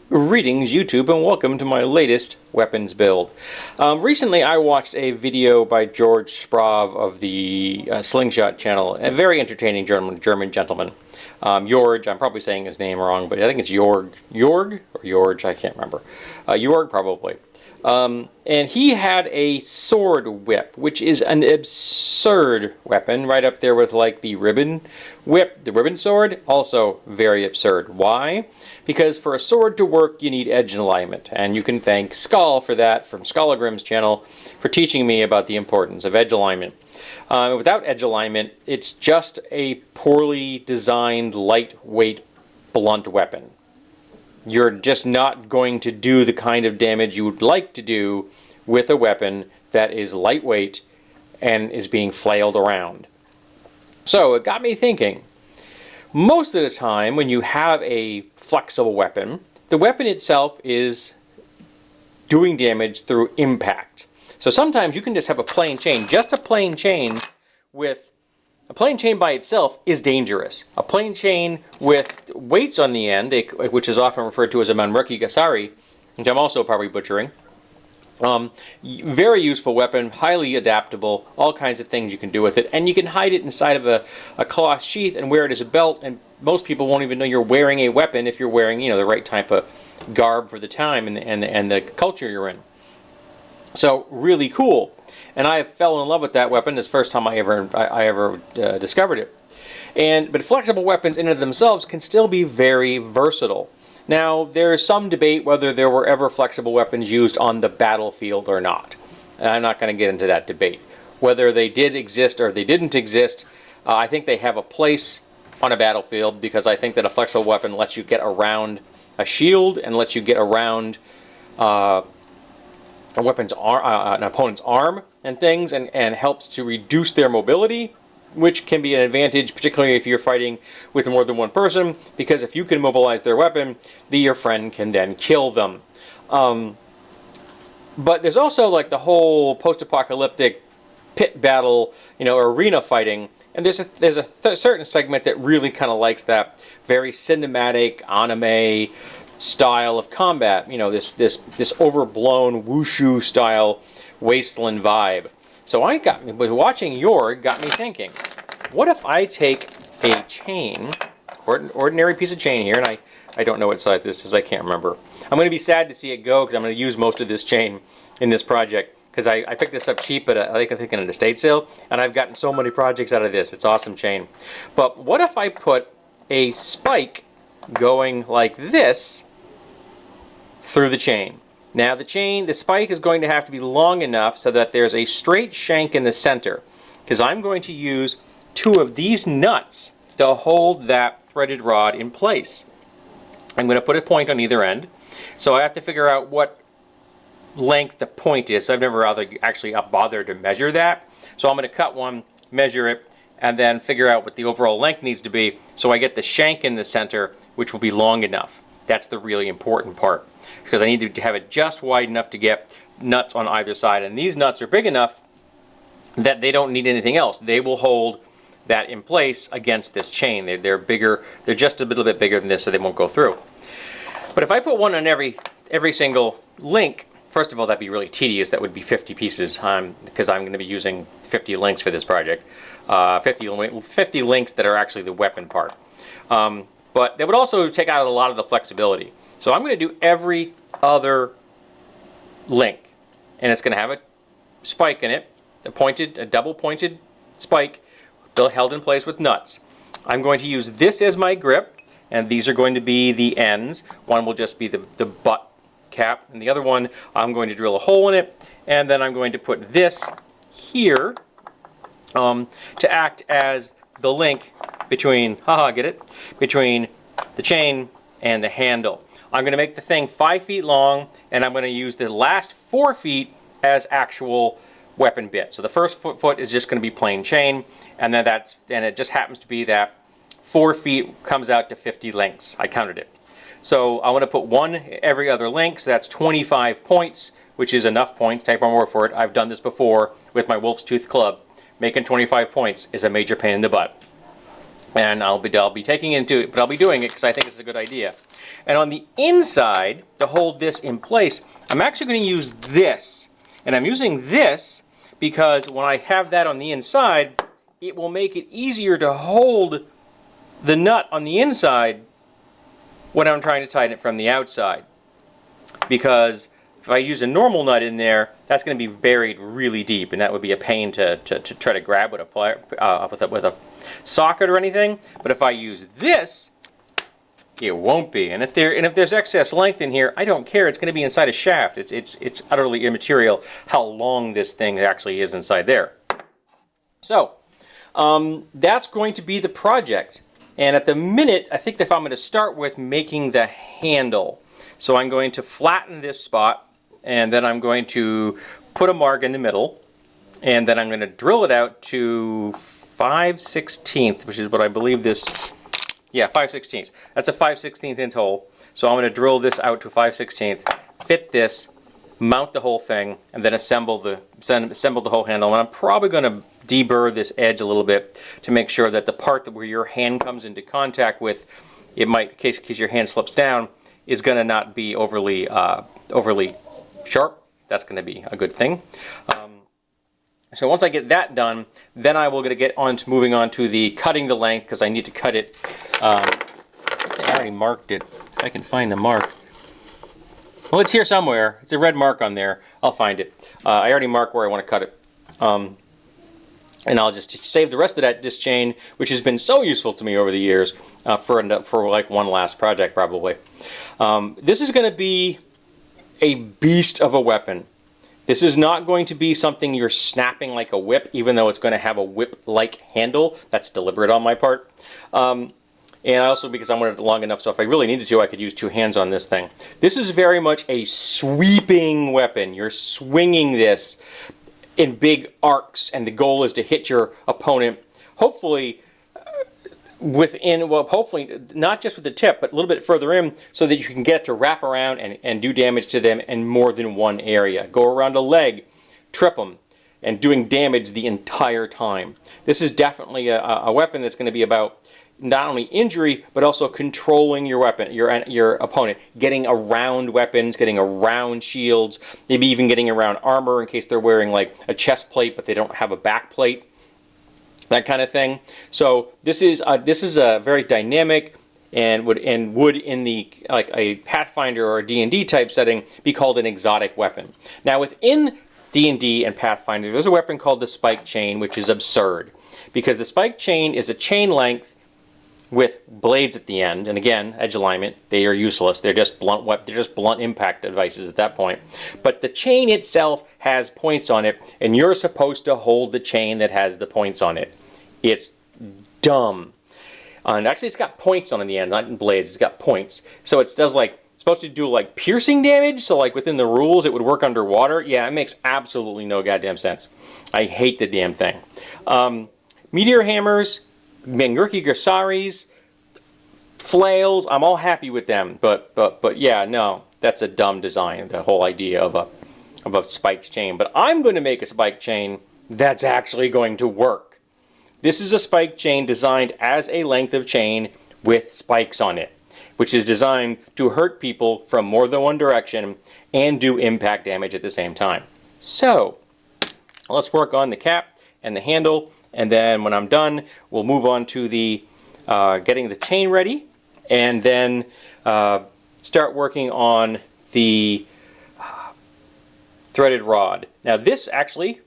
Greetings YouTube and welcome to my latest weapons build. Recently I watched a video by George Sprav of the Slingshot channel, a very entertaining German gentleman. Jorg, I'm probably saying his name wrong, but I think it's Jorg or Jorg, I can't remember. Jorg probably. And he had a sword whip, which is an absurd weapon, right up there with like the ribbon whip, the ribbon sword, also very absurd. Why? Because for a sword to work, you need edge alignment, and you can thank Skull for that from Skullagrim's channel for teaching me about the importance of edge alignment. Without edge alignment, it's just a poorly designed, lightweight, blunt weapon. You're just not going to do the kind of damage you would like to do with a weapon that is lightweight and is being flailed around. So it got me thinking, most of the time when you have a flexible weapon, the weapon itself is doing damage through impact. So sometimes you can just have a plain chain. Just a plain chain by itself is dangerous. A plain chain with weights on the end, which is often referred to as a Manreki Gasari, which I'm also probably butchering. Very useful weapon, highly adaptable, all kinds of things you can do with it, and you can hide it inside of a cloth sheath and wear it as a belt, and most people won't even know you're wearing a weapon if you're wearing, the right type of garb for the time and the culture you're in. So really cool. And I fell in love with that weapon. It's the first time I ever discovered it. But flexible weapons in and of themselves can still be very versatile. Now, there's some debate whether there were ever flexible weapons used on the battlefield or not. And I'm not going to get into that debate. Whether they did exist or they didn't exist, I think they have a place on a battlefield because I think that a flexible weapon lets you get around a shield and lets you get around an opponent's arm and things, and helps to reduce their mobility, which can be an advantage, particularly if you're fighting with more than one person, because if you can mobilize their weapon, your friend can then kill them. But there's also like the whole post-apocalyptic pit battle, arena fighting, and there's a certain segment that really kind of likes that very cinematic anime style of combat, this overblown wushu style Wasteland vibe. So watching Jorg got me thinking, what if I take a chain, ordinary piece of chain here, and I don't know what size this is, I can't remember. I'm going to be sad to see it go because I'm going to use most of this chain in this project because I picked this up cheap at I think in an estate sale, and I've gotten so many projects out of this. It's awesome chain. But what if I put a spike going like this through the chain? Now the spike is going to have to be long enough so that there's a straight shank in the center, because I'm going to use two of these nuts to hold that threaded rod in place. I'm going to put a point on either end, so I have to figure out what length the point is. So I've never actually bothered to measure that. So I'm going to cut one, measure it, and then figure out what the overall length needs to be so I get the shank in the center, which will be long enough. That's the really important part, because I need to have it just wide enough to get nuts on either side. And these nuts are big enough that they don't need anything else. They will hold that in place against this chain. They're bigger. They're just a little bit bigger than this, so they won't go through. But if I put one on every single link, first of all, that'd be really tedious. That would be 50 pieces, because I'm going to be using 50 links for this project. 50 links that are actually the weapon part. But they would also take out a lot of the flexibility. So I'm going to do every other link, and it's going to have a spike in it, a double pointed spike held in place with nuts. I'm going to use this as my grip, and these are going to be the ends. One will just be the butt cap, and the other one I'm going to drill a hole in it, and then I'm going to put this here to act as the link between, between the chain and the handle. I'm going to make the thing 5 feet long, and I'm going to use the last 4 feet as actual weapon bit. So the first foot is just going to be plain chain, and then it just happens to be that 4 feet comes out to 50 links. I counted it. So I want to put one every other link, so that's 25 points, which is enough points. Take my word for it. I've done this before with my Wolf's Tooth Club. Making 25 points is a major pain in the butt. And I'll be taking into it, but I'll be doing it because I think it's a good idea. And on the inside, to hold this in place, I'm actually going to use this. And I'm using this because when I have that on the inside, it will make it easier to hold the nut on the inside when I'm trying to tighten it from the outside. Because if I use a normal nut in there, that's going to be buried really deep, and that would be a pain to try to grab with a socket or anything. But if I use this, it won't be. And if there's excess length in here, I don't care. It's going to be inside a shaft. It's utterly immaterial how long this thing actually is inside there. So that's going to be the project. And at the minute, I think if I'm going to start with making the handle. So I'm going to flatten this spot, and then I'm going to put a mark in the middle, and then I'm going to drill it out to 5/16, which is what I believe this, yeah, 5/16. That's a 5/16 inch hole. So I'm going to drill this out to 5/16, fit this, mount the whole thing, and then assemble the whole handle. And I'm probably going to deburr this edge a little bit to make sure that the part where your hand comes into contact with, it might, in case your hand slips down, is going to not be overly sharp. That's going to be a good thing. So once I get that done, then I will get on to moving on to the cutting the length, because I need to cut it. I already marked it. If I can find the mark. Well, it's here somewhere. It's a red mark on there. I'll find it. I already marked where I want to cut it. And I'll just save the rest of that disc chain, which has been so useful to me over the years, for like one last project probably. This is going to be a beast of a weapon. This is not going to be something you're snapping like a whip, even though it's going to have a whip-like handle. That's deliberate on my part. And also because I wanted it long enough, so if I really needed to, I could use two hands on this thing. This is very much a sweeping weapon. You're swinging this in big arcs, and the goal is to hit your opponent, hopefully hopefully not just with the tip, but a little bit further in, so that you can get it to wrap around and do damage to them in more than one area. Go around a leg, trip them, and doing damage the entire time. This is definitely a weapon that's going to be about not only injury, but also controlling your weapon, your opponent, getting around weapons, getting around shields, maybe even getting around armor in case they're wearing like a chest plate but they don't have a back plate, that kind of thing. So this is a very dynamic and would in the like a Pathfinder or a D&D type setting be called an exotic weapon. Now within D&D and Pathfinder, there's a weapon called the spike chain, which is absurd because the spike chain is a chain length with blades at the end, and again, edge alignment, they are useless. They're just blunt impact devices at that point. But the chain itself has points on it, and you're supposed to hold the chain that has the points on it. It's dumb. And actually, it's got points on it in the end, not in blades. It's got points. So it does like supposed to do like piercing damage. So like within the rules, it would work underwater. Yeah, it makes absolutely no goddamn sense. I hate the damn thing. Meteor hammers, Mangurki Gasaris, flails, I'm all happy with them, but yeah, no, that's a dumb design, the whole idea of a spiked chain. But I'm going to make a spike chain that's actually going to work. This is a spike chain designed as a length of chain with spikes on it, which is designed to hurt people from more than one direction and do impact damage at the same time. So let's work on the cap and the handle. And then when I'm done, we'll move on to the getting the chain ready, and then start working on the threaded rod. Now this actually,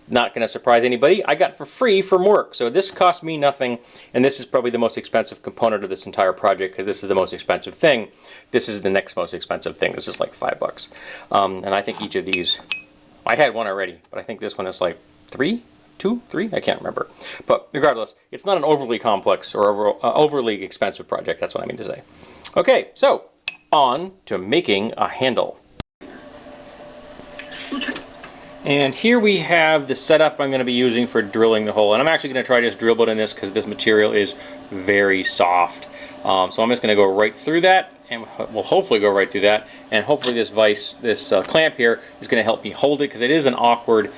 not going to surprise anybody, I got for free from work. So this cost me nothing, and this is probably the most expensive component of this entire project because this is the most expensive thing. This is the next most expensive thing. This is like $5. And I think each of these, I had one already, but I think this one is like $3. 2, 3, I can't remember. But regardless, it's not an overly complex or overly expensive project. That's what I mean to say. Okay, so on to making a handle. And here we have the setup I'm going to be using for drilling the hole. And I'm actually going to try this drill bit in this because this material is very soft. So I'm just going to go right through that, and we'll hopefully go right through that. And hopefully this vise, this clamp here, is going to help me hold it because it is an awkward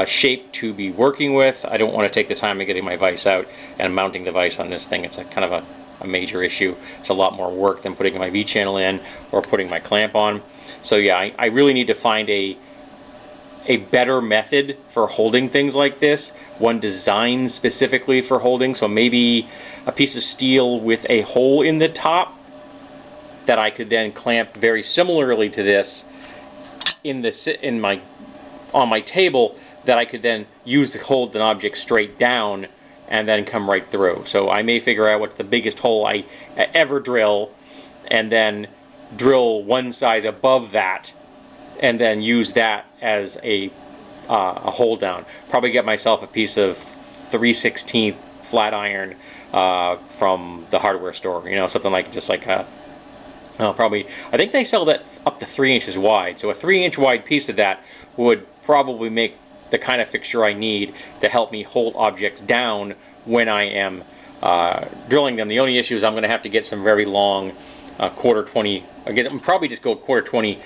shape to be working with. I don't want to take the time of getting my vise out and mounting the vise on this thing. It's a kind of a a major issue. It's a lot more work than putting my V-channel in or putting my clamp on. So yeah, I really need to find a better method for holding things like this, one designed specifically for holding. So maybe a piece of steel with a hole in the top that I could then clamp very similarly to this on my table, that I could then use to hold an object straight down and then come right through. So I may figure out what's the biggest hole I ever drill, and then drill one size above that, and then use that as a hold down. Probably get myself a piece of 3/16 flat iron from the hardware store. You know, something like just like a probably, I think they sell that up to 3 inches wide. So a 3-inch wide piece of that would probably make the kind of fixture I need to help me hold objects down when I am drilling them. The only issue is I'm going to have to get some very long quarter 20, again, probably just go quarter 20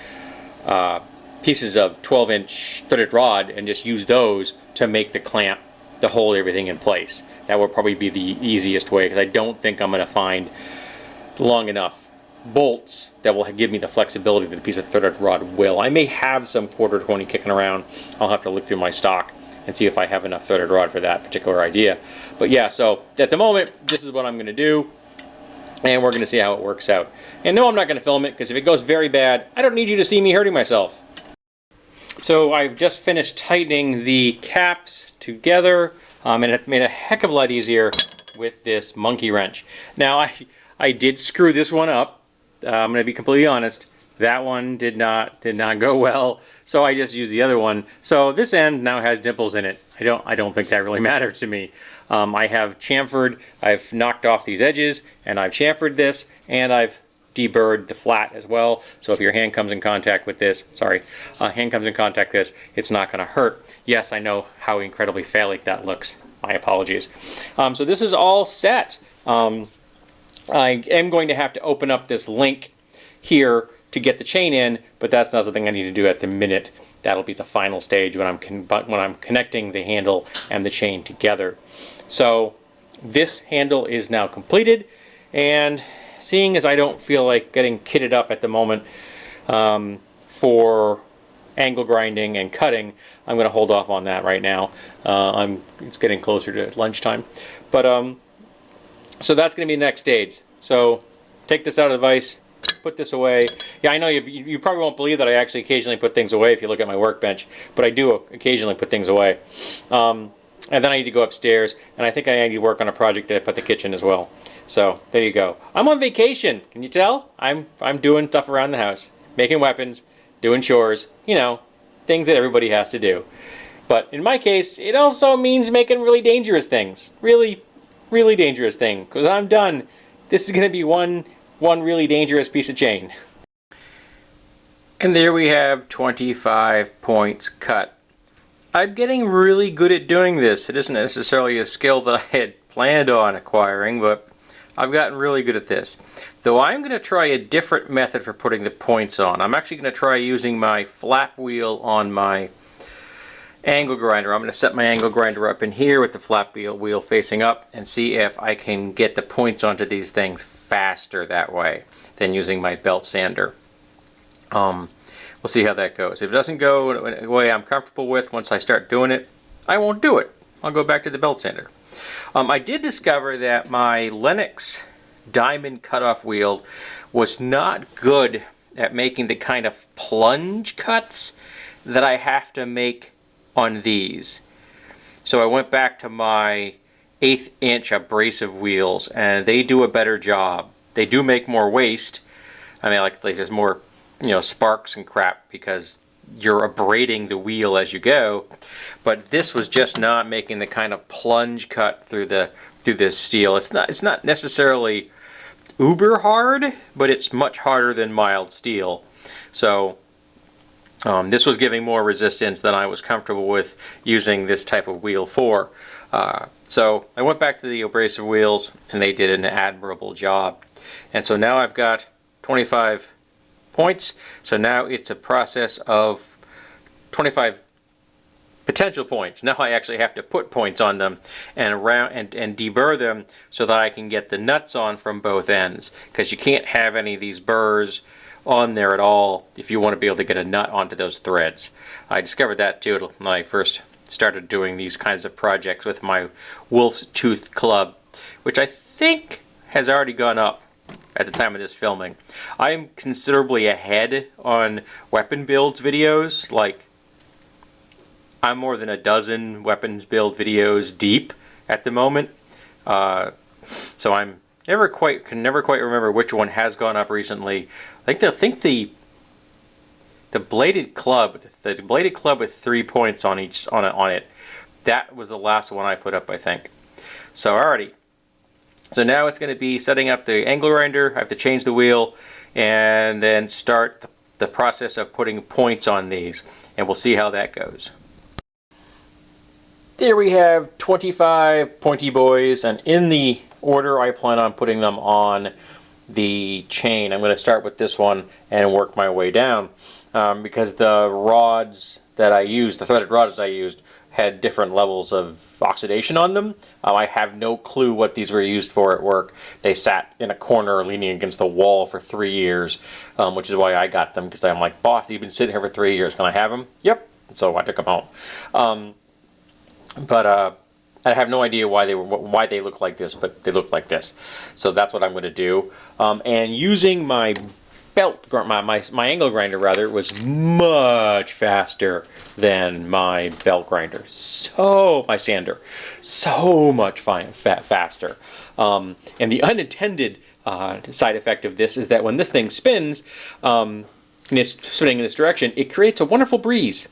pieces of 12-inch threaded rod and just use those to make the clamp to hold everything in place. That would probably be the easiest way, because I don't think I'm going to find long enough bolts that will give me the flexibility that a piece of threaded rod will. I may have some quarter 20 kicking around. I'll have to look through my stock and see if I have enough threaded rod for that particular idea. But yeah, so at the moment, this is what I'm going to do, and we're going to see how it works out. And no, I'm not going to film it, because if it goes very bad, I don't need you to see me hurting myself. So I've just finished tightening the caps together, and it made a heck of a lot easier with this monkey wrench. Now I did screw this one up. I'm going to be completely honest. That one did not go well, so I just used the other one. So this end now has dimples in it. I don't think that really matters to me. I have chamfered. I've knocked off these edges, and I've chamfered this, and I've deburred the flat as well. So if your hand comes in contact with this, it's not going to hurt. Yes, I know how incredibly phallic that looks. My apologies. So this is all set. I am going to have to open up this link here to get the chain in, but that's not something I need to do at the minute. That'll be the final stage when I'm connecting the handle and the chain together. So this handle is now completed, and seeing as I don't feel like getting kitted up at the moment for angle grinding and cutting, I'm going to hold off on that right now. It's getting closer to lunchtime, but so that's going to be the next stage. So take this out of the vise, put this away. Yeah, I know you probably won't believe that I actually occasionally put things away if you look at my workbench, but I do occasionally put things away. And then I need to go upstairs, and I think I need to work on a project at the kitchen as well. So there you go. I'm on vacation. Can you tell? I'm doing stuff around the house, making weapons, doing chores, you know, things that everybody has to do. But in my case, it also means making really dangerous things. Really dangerous thing, because I'm done. This is going to be one really dangerous piece of chain. And there we have 25 points cut. I'm getting really good at doing this. It isn't necessarily a skill that I had planned on acquiring, but I've gotten really good at this. Though I'm going to try a different method for putting the points on. I'm actually going to try using my flap wheel on my angle grinder. I'm going to set my angle grinder up in here with the flap wheel facing up and see if I can get the points onto these things faster that way than using my belt sander. We'll see how that goes. If it doesn't go in a way I'm comfortable with once I start doing it, I won't do it. I'll go back to the belt sander. I did discover that my Lennox diamond cutoff wheel was not good at making the kind of plunge cuts that I have to make on these. So I went back to my 1/8 inch abrasive wheels, and they do a better job. They do make more waste. I mean, like there's more, you know, sparks and crap because you're abrading the wheel as you go. But this was just not making the kind of plunge cut through this steel. It's not necessarily uber hard, but it's much harder than mild steel. So this was giving more resistance than I was comfortable with using this type of wheel for. So I went back to the abrasive wheels, and they did an admirable job. And so now I've got 25 points. So now it's a process of 25 potential points. Now I actually have to put points on them and deburr them so that I can get the nuts on from both ends, because you can't have any of these burrs on there at all if you want to be able to get a nut onto those threads. I discovered that too when I first started doing these kinds of projects with my wolf's tooth club, which I think has already gone up at the time of this filming. I am considerably ahead on weapon builds videos. Like, I'm more than a dozen weapons build videos deep at the moment. So I'm can never quite remember which one has gone up recently. I think the bladed club with 3 points on it. That was the last one I put up, I think. So alrighty. So now it's going to be setting up the angle grinder. I have to change the wheel and then start the process of putting points on these, and we'll see how that goes. There we have 25 pointy boys, and in the order I plan on putting them on the chain, I'm going to start with this one and work my way down, because the rods that I used, the threaded rods I used, had different levels of oxidation on them. I have no clue what these were used for at work. They sat in a corner leaning against the wall for 3 years, which is why I got them, because I'm like, boss, you've been sitting here for 3 years. Can I have them? Yep. So I took them home. But I have no idea why they look like this, but they look like this. So that's what I'm going to do. And using my my angle grinder rather was much faster than my belt grinder. So my sander, so much faster. And the unintended side effect of this is that when this thing spins, and it's spinning in this direction, it creates a wonderful breeze.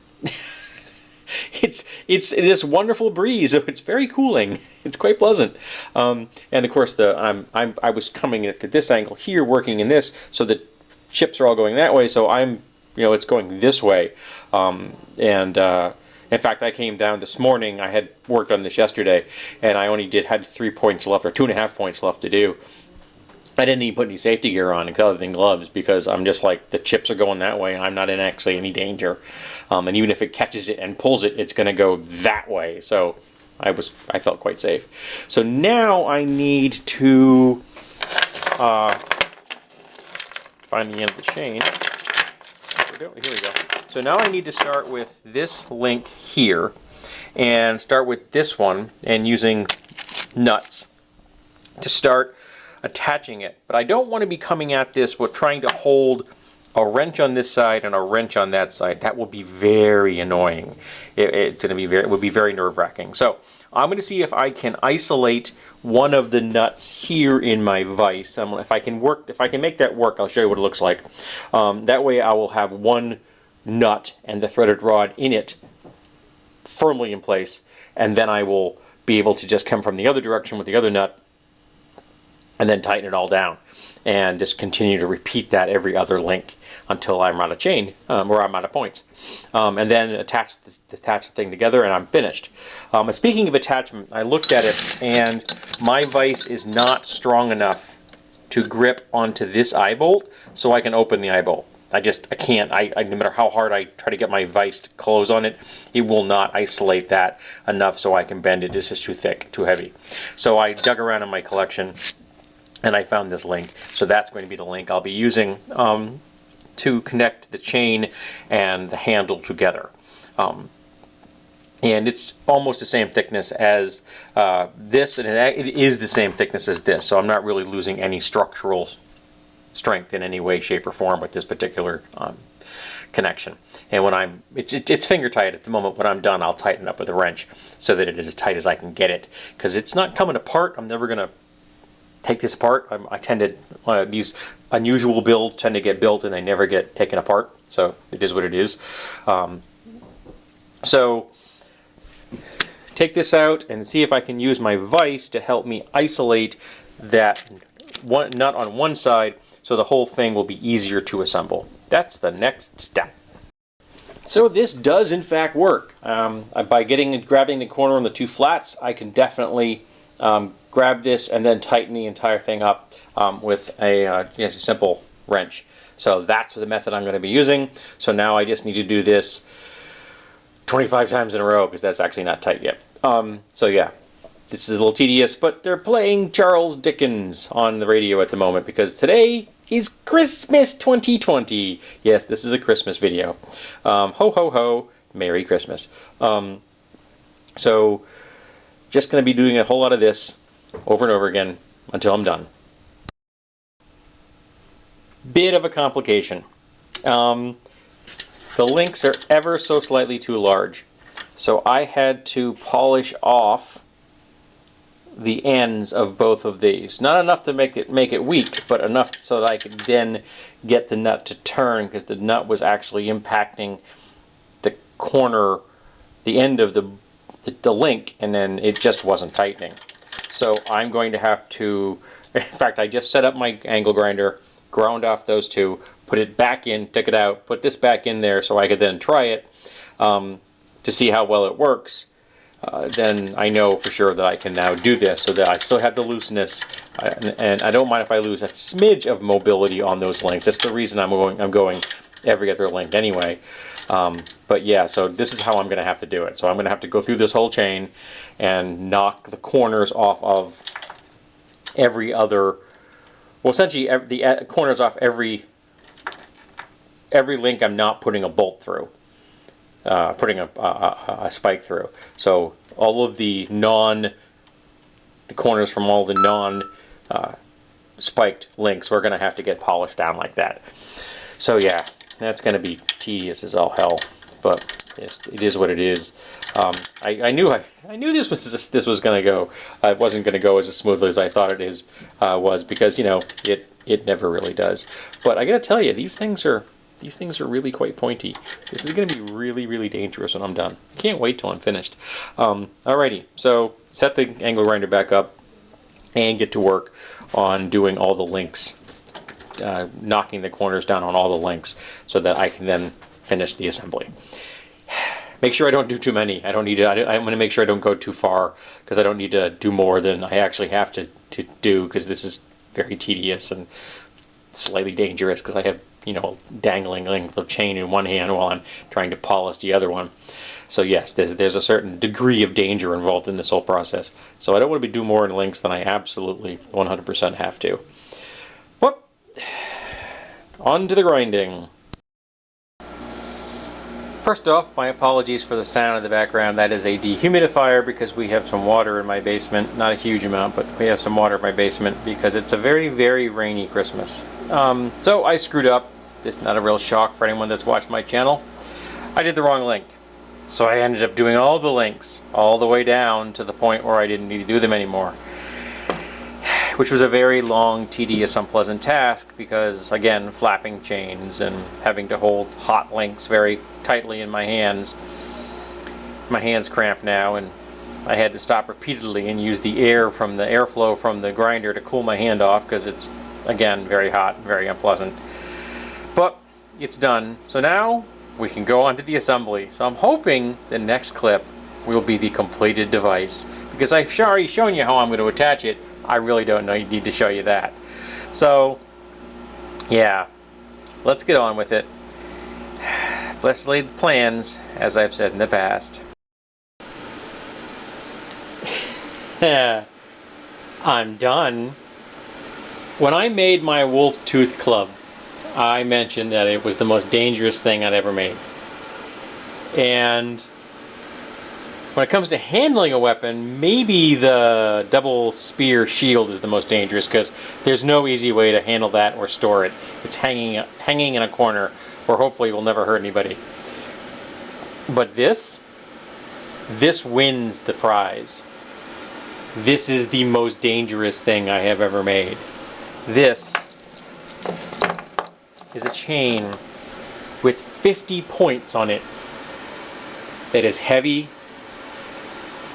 It is this wonderful breeze, so it's very cooling. It's quite pleasant. And of course, I was coming at this angle here, working in this, so the chips are all going that way. So it's going this way. In fact, I came down this morning. I had worked on this yesterday, and I only had 3 points left, or 2.5 points left to do. I didn't even put any safety gear on, other than gloves, because I'm just like, the chips are going that way. I'm not in actually any danger. And even if it catches it and pulls it, it's going to go that way. So I felt quite safe. So now I need to find the end of the chain. Here we go. So now I need to start with this link here and start with this one and using nuts to start attaching it. But I don't want to be coming at this with trying to hold a wrench on this side and a wrench on that side. That will be very annoying. It would be very nerve-wracking. So I'm going to see if I can isolate one of the nuts here in my vise. If I can make that work, I'll show you what it looks like. That way I will have one nut and the threaded rod in it firmly in place, and then I will be able to just come from the other direction with the other nut and then tighten it all down, and just continue to repeat that every other link until I'm out of chain, or I'm out of points. And then attach the thing together, and I'm finished. Speaking of attachment, I looked at it, and my vise is not strong enough to grip onto this eye bolt, so I can open the eye bolt. I can't. No matter how hard I try to get my vise to close on it, it will not isolate that enough so I can bend it. It's just too thick, too heavy. So I dug around in my collection, and I found this link. So that's going to be the link I'll be using to connect the chain and the handle together. And it's almost the same thickness as this, and it is the same thickness as this. So I'm not really losing any structural strength in any way, shape, or form with this particular connection. And when it's finger tight at the moment. When I'm done, I'll tighten it up with a wrench so that it is as tight as I can get it, because it's not coming apart. I'm never going to take this apart. I tend to, these unusual builds tend to get built and they never get taken apart. So it is what it is. So take this out and see if I can use my vise to help me isolate that one nut on one side, so the whole thing will be easier to assemble. That's the next step. So this does in fact work. By grabbing the corner on the two flats, I can definitely grab this and then tighten the entire thing up with a simple wrench. So that's the method I'm going to be using. So now I just need to do this 25 times in a row because that's actually not tight yet. So yeah, this is a little tedious, but they're playing Charles Dickens on the radio at the moment because today is Christmas 2020. Yes, this is a Christmas video. Ho ho ho, Merry Christmas. So just going to be doing a whole lot of this over and over again until I'm done. Bit of a complication. The links are ever so slightly too large. So I had to polish off the ends of both of these. Not enough to make it weak, but enough so that I could then get the nut to turn, because the nut was actually impacting the corner, the end of the link, and then it just wasn't tightening. So I'm going to have to, in fact, I just set up my angle grinder, ground off those two, put it back in, took it out, put this back in there so I could then try it to see how well it works. Then I know for sure that I can now do this, so that I still have the looseness, and I don't mind if I lose a smidge of mobility on those links. That's the reason I'm going every other link anyway. But yeah, so this is how I'm going to have to do it. So I'm going to have to go through this whole chain and knock the corners off of every other, well, essentially the corners off every link I'm not putting a bolt through, putting a spike through. So all of the corners from all the spiked links, we're going to have to get polished down like that. So yeah, that's going to be tedious as all hell, but it is what it is. I knew this was going to go. It wasn't going to go as smoothly as I thought it was, because, you know, it never really does. But I got to tell you, these things are really quite pointy. This is going to be really, really dangerous when I'm done. I can't wait till I'm finished. Alrighty, so set the angle grinder back up and get to work on doing all the links. Knocking the corners down on all the links so that I can then finish the assembly. Make sure I don't do too many. I don't need to. I'm going to make sure I don't go too far, because I don't need to do more than I actually have to do, because this is very tedious and slightly dangerous, because I have, you know, dangling length of chain in one hand while I'm trying to polish the other one. So yes, there's a certain degree of danger involved in this whole process. So I don't want to be doing more in links than I absolutely 100% have to. But on to the grinding. First off, my apologies for the sound in the background. That is a dehumidifier, because we have some water in my basement. Not a huge amount, but we have some water in my basement because it's a very, very rainy Christmas. So I screwed up. This is not a real shock for anyone that's watched my channel. I did the wrong link. So I ended up doing all the links all the way down to the point where I didn't need to do them anymore. Which was a very long, tedious, unpleasant task, because, again, flapping chains and having to hold hot links very tightly in my hands. My hands cramp now, and I had to stop repeatedly and use the airflow from the grinder to cool my hand off, because it's, again, very hot, very unpleasant. But it's done. So now we can go on to the assembly. So I'm hoping the next clip will be the completed device, because I've already shown you how I'm going to attach it. I really don't need to show you that. So, yeah, let's get on with it. Let's lay the plans, as I've said in the past. I'm done. When I made my wolf's tooth club, I mentioned that it was the most dangerous thing I'd ever made. And when it comes to handling a weapon, maybe the double spear shield is the most dangerous, because there's no easy way to handle that or store it. It's hanging in a corner where hopefully it will never hurt anybody. But this wins the prize. This is the most dangerous thing I have ever made. This is a chain with 50 points on it that is heavy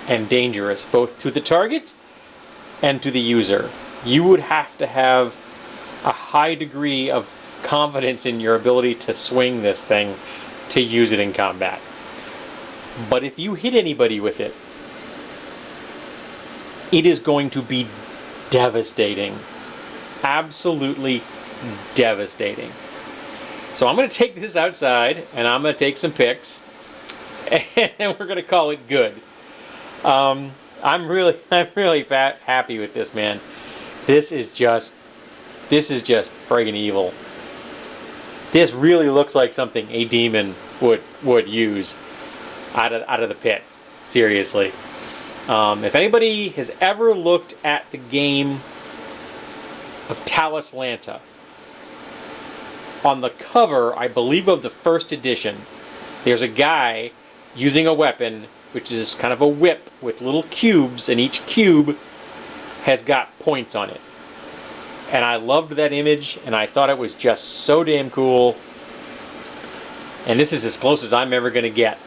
and dangerous, both to the target and to the user. You would have to have a high degree of confidence in your ability to swing this thing to use it in combat. But if you hit anybody with it, it is going to be devastating. Absolutely devastating. So I'm going to take this outside, and I'm going to take some pics, and we're gonna call it good. I'm really happy with this, man. This is just friggin' evil. This really looks like something a demon would use out of the pit. Seriously. If anybody has ever looked at the game of Talislanta, on the cover, I believe, of the first edition, there's a guy using a weapon which is kind of a whip with little cubes, and each cube has got points on it. And I loved that image, and I thought it was just so damn cool. And this is as close as I'm ever going to get.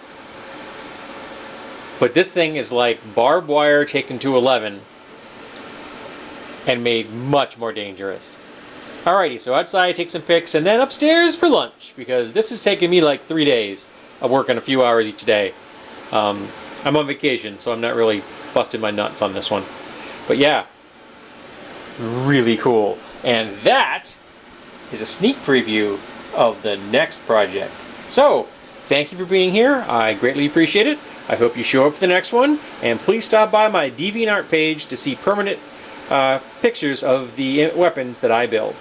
But this thing is like barbed wire taken to 11 and made much more dangerous. Alrighty, so outside, take some pics, and then upstairs for lunch, because this has taken me like 3 days of working a few hours each day. I'm on vacation, so I'm not really busting my nuts on this one. But yeah, really cool. And that is a sneak preview of the next project. So, thank you for being here. I greatly appreciate it. I hope you show up for the next one, and please stop by my DeviantArt page to see permanent pictures of the weapons that I build.